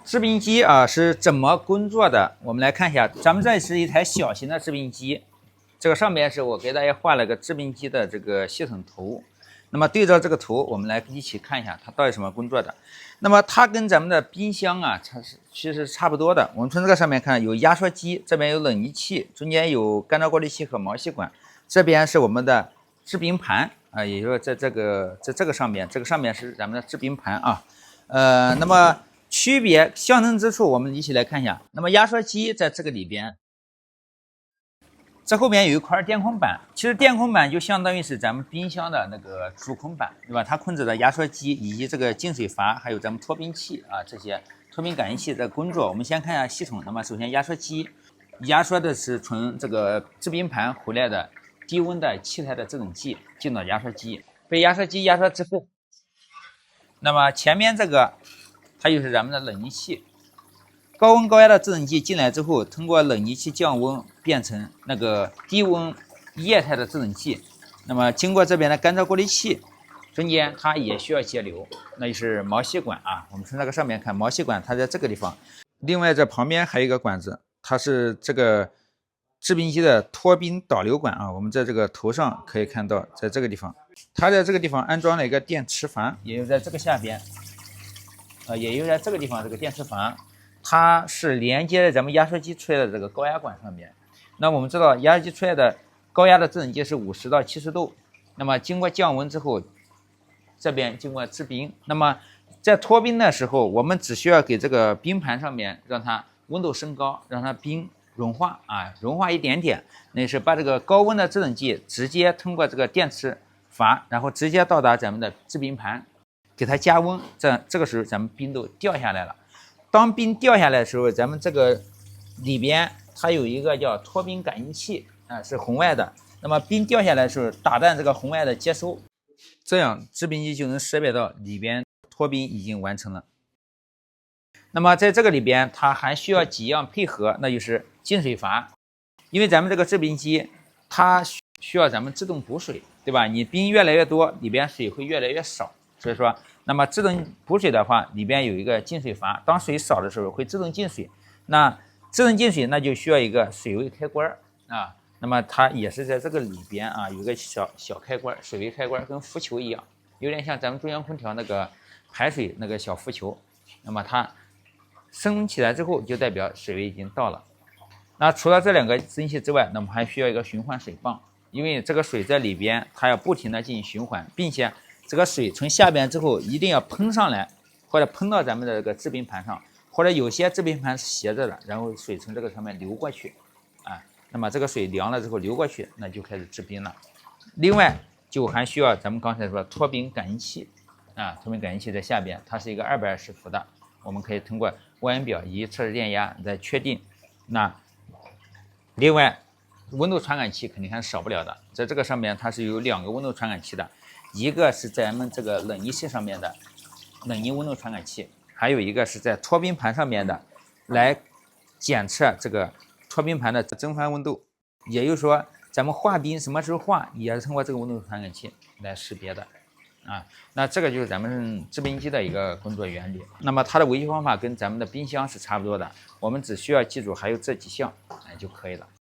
制冰机啊是怎么工作的？我们来看一下，咱们这是一台小型的制冰机，这个上面是我给大家画了个制冰机的这个系统图。那么对照这个图，我们来一起看一下它到底什么工作的。那么它跟咱们的冰箱啊，其实差不多的。我们从这个上面看，有压缩机，这边有冷凝器，中间有干燥过滤器和毛细管，这边是我们的制冰盘啊，也就是说在这个上面，这个上面是咱们的制冰盘啊。那么区别相同之处，我们一起来看一下。那么压缩机在这个里边，这后面有一块电控板，其实电控板就相当于是咱们冰箱的那个主控板，对吧？它控制了压缩机以及这个净水阀，还有咱们脱冰器啊这些脱冰感应器的工作。我们先看一下系统。那么首先压缩机压缩的是从这个制冰盘回来的低温的气态的制冷剂进到压缩机，被压缩机压缩之后，那么前面这个它就是咱们的冷凝器。高温高压的制冷剂进来之后，通过冷凝器降温变成那个低温液态的制冷剂。那么经过这边的干燥过滤器，中间它也需要节流，那就是毛细管啊。我们从这个上面看，毛细管它在这个地方。另外这旁边还有一个管子，它是这个制冰机的脱冰导流管啊。我们在这个图上可以看到，在这个地方，它在这个地方安装了一个电磁阀，也就在这个下边，也就在这个地方这个电磁阀。它是连接在咱们压缩机出来的这个高压管上面。那我们知道压缩机出来的高压的制冷剂是50到70度，那么经过降温之后，这边经过制冰，那么在脱冰的时候，我们只需要给这个冰盘上面让它温度升高，让它冰融化啊，融化一点点，那是把这个高温的制冷剂直接通过这个电磁阀，然后直接到达咱们的制冰盘，给它加温，这个时候咱们冰都掉下来了。当冰掉下来的时候，咱们这个里边它有一个叫脱冰感应器啊，是红外的。那么冰掉下来的时候，打断这个红外的接收，这样制冰机就能识别到里边脱冰已经完成了。那么在这个里边，它还需要几样配合，那就是净水阀，因为咱们这个制冰机它需要咱们自动补水，对吧？你冰越来越多，里边水会越来越少，所以说。那么自动补水的话，里边有一个进水阀，当水少的时候会自动进水。那自动进水，那就需要一个水位开关啊。那么它也是在这个里边啊，有一个小开关，水位开关跟浮球一样，有点像咱们中央空调那个排水那个小浮球。那么它升起来之后，就代表水位已经到了。那除了这两个蒸汽之外，那么还需要一个循环水泵，因为这个水在里边，它要不停的进行循环，并且这个水从下边之后一定要喷上来，或者喷到咱们的这个制冰盘上，或者有些制冰盘是斜着的，然后水从这个上面流过去啊。那么这个水凉了之后流过去，那就开始制冰了。另外就还需要咱们刚才说脱冰感应器啊，脱冰感应器在下边，它是一个220伏的，我们可以通过望远表以及测试电压来确定。那另外温度传感器肯定还是少不了的，在这个上面它是有2个温度传感器的。一个是在咱们这个冷凝器上面的冷凝温度传感器，还有一个是在脱冰盘上面的，来检测这个脱冰盘的蒸发温度。也就是说，咱们化冰什么时候化，也是通过这个温度传感器来识别的啊。那这个就是咱们制冰机的一个工作原理。那么它的维修方法跟咱们的冰箱是差不多的，我们只需要记住还有这几项就可以了。